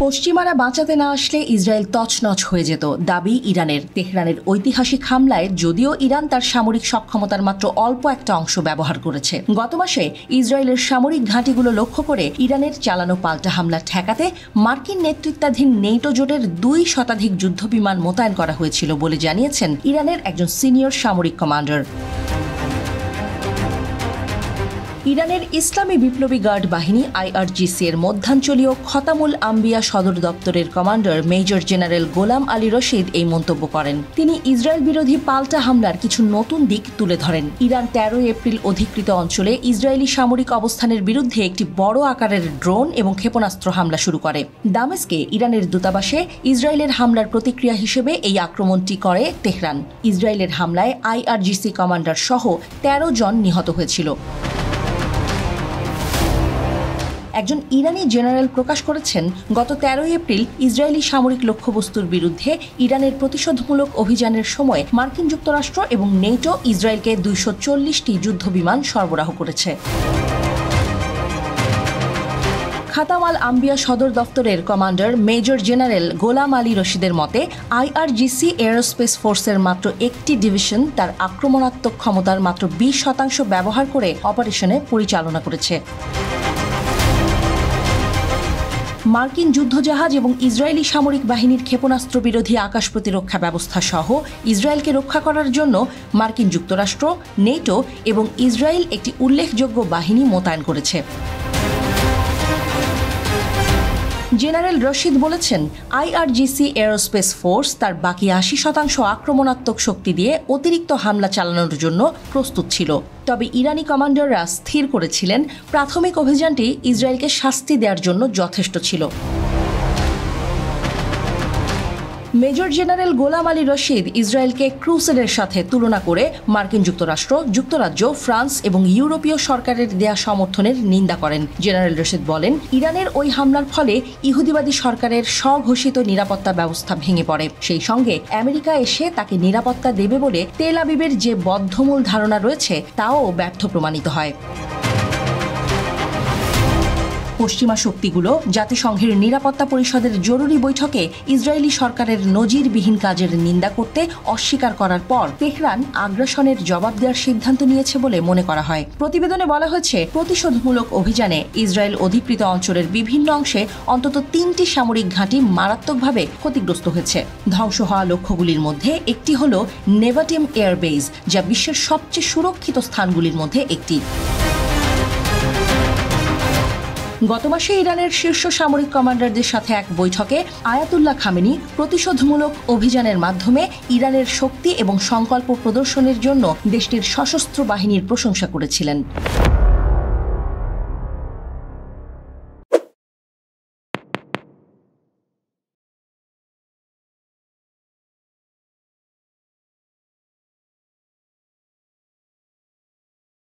পশ্চিমারা বাঁচাতে না আসলে ইসরায়েল তছনছ হয়ে যেত, দাবি ইরানের। তেহরানের ঐতিহাসিক হামলায় যদিও ইরান তার সামরিক সক্ষমতার মাত্র অল্প একটা অংশ ব্যবহার করেছে, গত মাসে ইসরায়েলের সামরিক ঘাঁটিগুলো লক্ষ্য করে ইরানের চালানো পাল্টা হামলা ঠেকাতে মার্কিন নেতৃত্বাধীন নেটো জোটের 2 শতাধিক যুদ্ধবিমান মোতায়েন করা হয়েছিল বলে জানিয়েছেন ইরানের একজন সিনিয়র সামরিক কমান্ডার। ইরানের ইসলামী বিপ্লবী গার্ড বাহিনী IRGC এর মধ্যাঞ্চলীয় খতামুল আম্বিয়া সদর দপ্তরের কমান্ডার মেজর জেনারেল গোলাম আলী রশিদ এই মন্তব্য করেন। তিনি ইসরায়েল বিরোধী পাল্টা হামলার কিছু নতুন দিক তুলে ধরেন। ইরান 13 এপ্রিল অধিকৃত অঞ্চলে ইসরায়েলি সামরিক অবস্থানের বিরুদ্ধে একটি বড় আকারের ড্রোন এবং ক্ষেপণাস্ত্র হামলা শুরু করে। দামেস্কে ইরানের দূতাবাসে ইসরায়েলের হামলার প্রতিক্রিয়া হিসেবে এই আক্রমণটি করে তেহরান। ইসরায়েলের হামলায় IRGC কমান্ডার সহ 13 জন নিহত হয়েছিল। একজন ইরানি জেনারেল প্রকাশ করেছেন, গত 13 এপ্রিল ইসরায়েলি সামরিক লক্ষ্যবস্তুর বিরুদ্ধে ইরানের প্রতিশোধমূলক অভিযানের সময় মার্কিন যুক্তরাষ্ট্র এবং নেটো ইসরায়েলকে 240টি যুদ্ধবিমান সরবরাহ করেছে। খতাম আল আম্বিয়া সদর দপ্তরের কমান্ডার মেজর জেনারেল গোলাম আলী রশিদের মতে, IRGC এরোস্পেস ফোর্সের মাত্র একটি ডিভিশন তার আক্রমণাত্মক ক্ষমতার মাত্র 20% ব্যবহার করে অপারেশনে পরিচালনা করেছে। মার্কিন যুদ্ধজাহাজ এবং ইসরায়েলি সামরিক বাহিনীর ক্ষেপণাস্ত্র বিরোধী আকাশ প্রতিরক্ষা ব্যবস্থা সহ ইসরায়েলকে রক্ষা করার জন্য মার্কিন যুক্তরাষ্ট্র, নেটো এবং ইসরায়েল একটি উল্লেখযোগ্য বাহিনী মোতায়েন করেছে। জেনারেল রশিদ বলেছেন, IRGC এরোস্পেস ফোর্স তার বাকি 80% আক্রমণাত্মক শক্তি দিয়ে অতিরিক্ত হামলা চালানোর জন্য প্রস্তুত ছিল। তবে ইরানি কমান্ডাররা স্থির করেছিলেন প্রাথমিক অভিযানটি ইসরায়েলকে শাস্তি দেওয়ার জন্য যথেষ্ট ছিল। মেজর জেনারেল গোলাম আলী রশিদ ইসরায়েলকে ক্রুসেডের সাথে তুলনা করে মার্কিন যুক্তরাষ্ট্র, যুক্তরাজ্য, ফ্রান্স এবং ইউরোপীয় সরকারের দেয়া সমর্থনের নিন্দা করেন। জেনারেল রশিদ বলেন, ইরানের ওই হামলার ফলে ইহুদিবাদী সরকারের স্বঘোষিত নিরাপত্তা ব্যবস্থা ভেঙে পড়ে। সেই সঙ্গে আমেরিকা এসে তাকে নিরাপত্তা দেবে বলে তেল আবিবের যে বদ্ধমূল ধারণা রয়েছে তাও ব্যর্থ প্রমাণিত হয়। পশ্চিমা শক্তিগুলো জাতিসংঘের নিরাপত্তা পরিষদের জরুরি বৈঠকে ইসরায়েলি সরকারের নজিরবিহীন কাজের নিন্দা করতে অস্বীকার করার পর তেহরান আগ্রাসনের জবাব দেওয়ার সিদ্ধান্ত নিয়েছে বলে মনে করা হয়। প্রতিবেদনে বলা হয়েছে, প্রতিশোধমূলক অভিযানে ইসরায়েল অধিকৃত অঞ্চলের বিভিন্ন অংশে অন্তত 3টি সামরিক ঘাঁটি মারাত্মকভাবে ক্ষতিগ্রস্ত হয়েছে। ধ্বংস হওয়া লক্ষ্যগুলির মধ্যে একটি হল নেভাটিম এয়ারবেস, যা বিশ্বের সবচেয়ে সুরক্ষিত স্থানগুলির মধ্যে একটি। গত মাসে ইরানের শীর্ষ সামরিক কমান্ডারদের সাথে এক বৈঠকে আয়াতুল্লাহ খামেনি প্রতিশোধমূলক অভিযানের মাধ্যমে ইরানের শক্তি এবং সংকল্প প্রদর্শনের জন্য দেশটির সশস্ত্র বাহিনীর প্রশংসা করেছিলেন।